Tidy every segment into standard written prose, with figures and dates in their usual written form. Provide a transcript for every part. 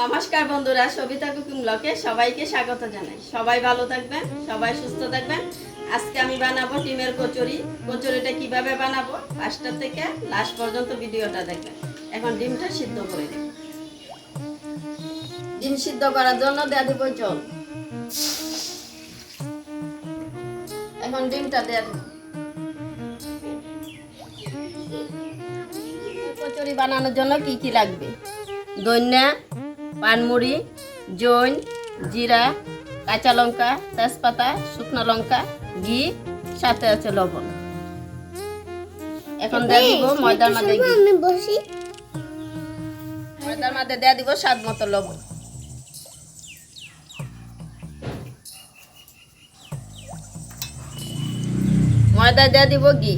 নমস্কার বন্ধুরা, সবিতা কুকিং ব্লগে সবাইকে স্বাগত জানাই। সবাই ভালো থাকবেন, সবাই সুস্থ থাকবেন। আজকে আমি বানাবো ডিমের কচুরি। কচুরিটা কিভাবে বানাবো ফার্স্ট থেকে লাস্ট পর্যন্ত ভিডিওটা দেখবেন। এখন ডিমটা সিদ্ধ করে দিই। ডিম সিদ্ধ করার জন্য দিয়ে দেবো জল। এখন ডিমটা দিয়ে দেবো। কচুরি বানানোর জন্য কি কি লাগবে: ধনিয়া, পানমুড়ি, জৈন, জিরা, কাঁচা লঙ্কা, তেজপাতা, শুকনো লঙ্কা, ঘি, সাথে আছে লবণ। এখন দিয়ে দিব ময়দার মধ্যে ঘি। ময়দার মধ্যে দিয়ে দিব স্বাদ মতো লবণ। ময়দা দিয়ে দিব ঘি।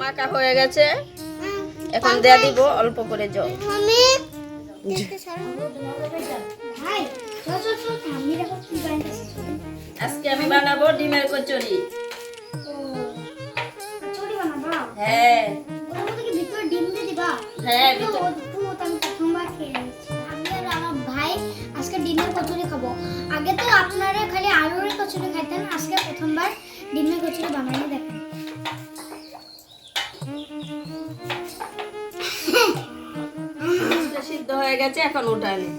মাখা হয়ে গেছে, এখন দিয়ে দিব অল্প করে জল। আজকে আমি বানাবো ডিমের কচুরি। হ্যাঁ হ্যাঁ, ভাই আজকে ডিমের কচুরি খাবো। আগে তো আপনারা খালি আলুর কচুরি খাইতেন, আজকে প্রথমবার ডিমের কচুরি বানানো দেখেন। সিদ্ধ হয়ে গেছে, এখন উঠায় নি।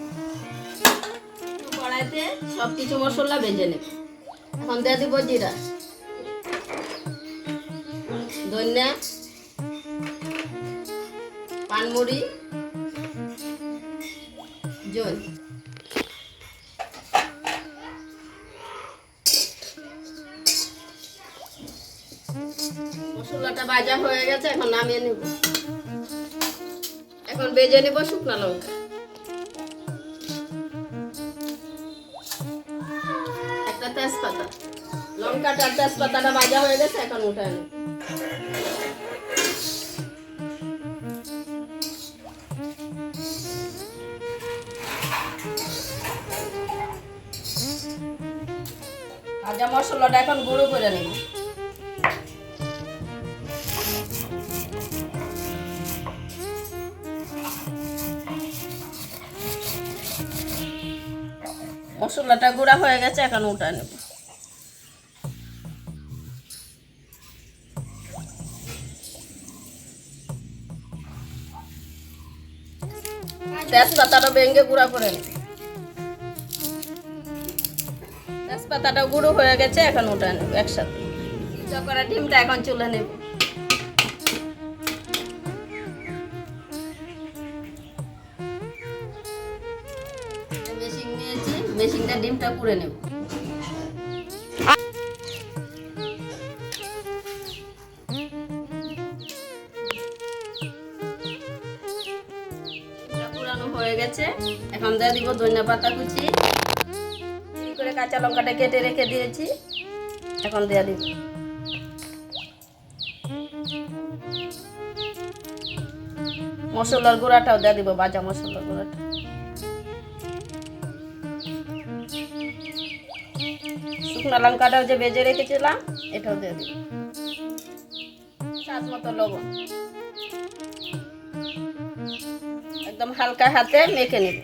কড়াইতে সবকিছু মশলা ভেজে নেব। এখন দিয়ে দিব জিরা, ধনিয়া, পানমুড়ি, জল। মশলাটা ভাজা হয়ে গেছে, এখন নামিয়ে নেব। এখন ভেজে নেব শুকনো লঙ্কা, একটা তেজপাতা। লঙ্কাটা তেজপাতাটা ভাজা হয়ে গেছে, এখন উঠায় নেব। ভাজা মশলাটা এখন গুঁড়ো করে নেব। মশলাটা গুঁড়া হয়ে গেছে, এখন উঠা নেব। তেজপাতাটা ভেঙে গুঁড়া করে নেব। তেজপাতাটা গুঁড়ো হয়ে গেছে, এখন উঠা নেব একসাথে। চকরা ডিমটা এখন চুলে নেব। মেশিন নিয়েছি, মেশিনটা ডিমটা পুড়ে নেব। পুরানো হয়ে গেছে, এখন দিয়ে দিব ধনিয়া পাতা কুচি করে, কাঁচা লঙ্কাটা কেটে রেখে দিয়েছি, এখন দিয়ে দিব। মশলার গুঁড়াটাও দিয়ে দিব, ভাজা মশলার গুঁড়াটা। শুকনো লঙ্কাটাও যে ভেজে রেখেছিলাম, এটাও দিয়ে দিব। স্বাদ মতো লবণ। একদম হালকা হাতে মেখে নেব।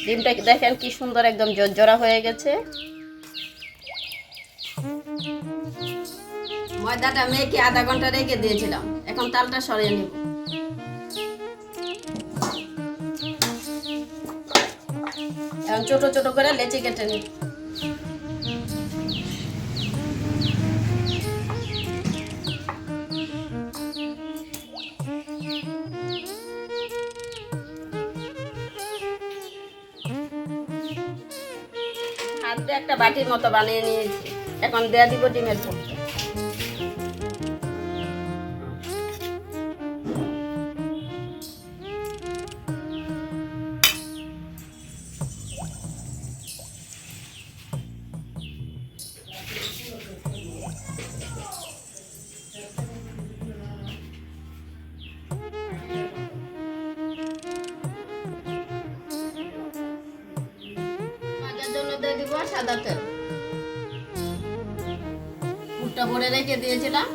ডিমটা দেখেন কি সুন্দর, একদম জর্জরা হয়ে গেছে। ময়দাটা মেখে আধা ঘন্টা রেখে দিয়েছিলাম, এখন তালটা সরিয়ে নেব। এখন ছোট ছোট করে লেচি কেটে নেব। হাত দিয়ে একটা বাটির মতো বানিয়ে নিয়েছি, এখন দেয়া দিব ডিমের পুরটা। সাদা তেল। দুধটা ভরে রেখে দিয়েছিলাম,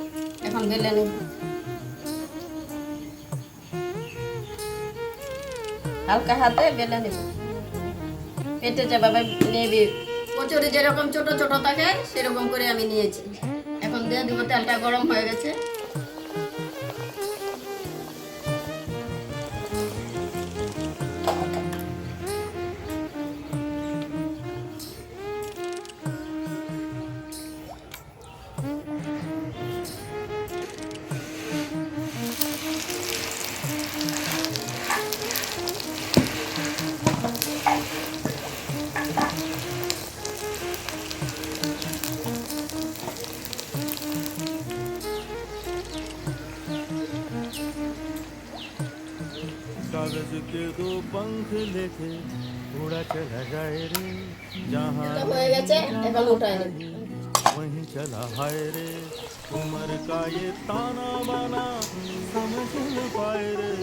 এখন বেলে নেব। হালকা হাতে বেলে নেব, পেটে যেভাবে নেবে। কচুরি যেরকম ছোট ছোট থাকে সেরকম করে আমি নিয়েছি। এখন দিয়ে দিব, তেলটা গরম হয়ে গেছে। कागज के दो पंख लेके उड़ा चला जाए रे जहाँ এটা হয়ে গেছে, এখন উঠাই নেব। वहीं चला हाय रे उम्र का ये ताना बाना समझ न पाए रे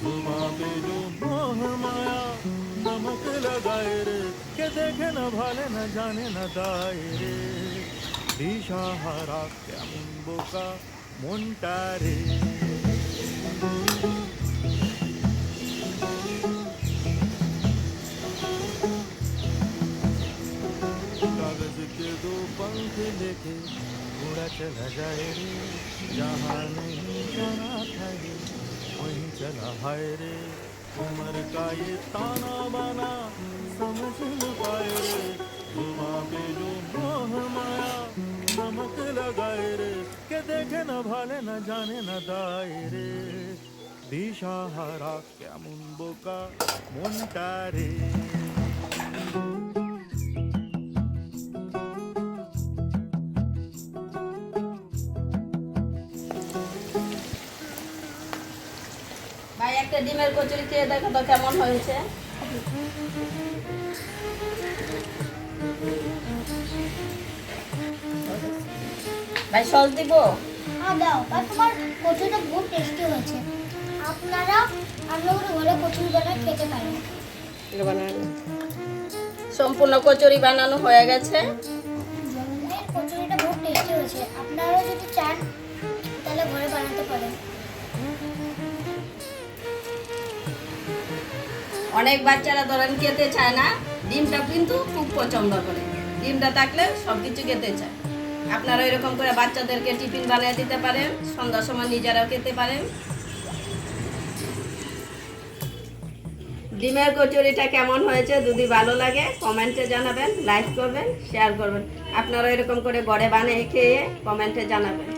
जुबां पे जो मोह माया नमक लगाए रे के देखे न भाले न जाने न दाए रे दिशा हारा क्या मुंबो का मुंटा रे कागज के दो पंख लेके उड़ा चला जाए रे जहाँ नहीं जाना था रे वहीं चला हाय रे उम्र का ये ताना बाना समझ न पाए रे जुबां पे जो मोह माया नमक लगाए रे के देखे न भाले न जाने न दाए रे दिशा हारा क्या मुंबो का मुंटा रे ভাই একটা ডিমের কচুরি খেয়ে দেখো তো কেমন হয়েছে। ভাই সস দিব? হ্যাঁ দাও, আর তোমার কচুরিটা বহুত টেস্টি হয়েছে। আপনারা করে ঘরে কচুরি বানিয়ে খেতে পারেন। সম্পূর্ণ কচুরি বানানো হয়ে গেছে। কচুরিটা বহুত টেস্টি হয়েছে, আপনারা যদি চান তাহলে ঘরে বানাতে পারেন। অনেক বাচ্চারা ধরেন খেতে চায় না, ডিমটা কিন্তু খুব পছন্দ করে। ডিমটা থাকলে সব কিছু খেতে চায়। আপনারা এরকম করে বাচ্চাদেরকে টিফিন বানিয়ে দিতে পারেন, সন্ধ্যার সময় নিজেরাও খেতে পারেন। ডিমের কচুরিটা কেমন হয়েছে যদি ভালো লাগে কমেন্টে জানাবেন, লাইক করবেন, শেয়ার করবেন। আপনারা এরকম করে ঘরে বানিয়ে খেয়ে কমেন্টে জানাবেন।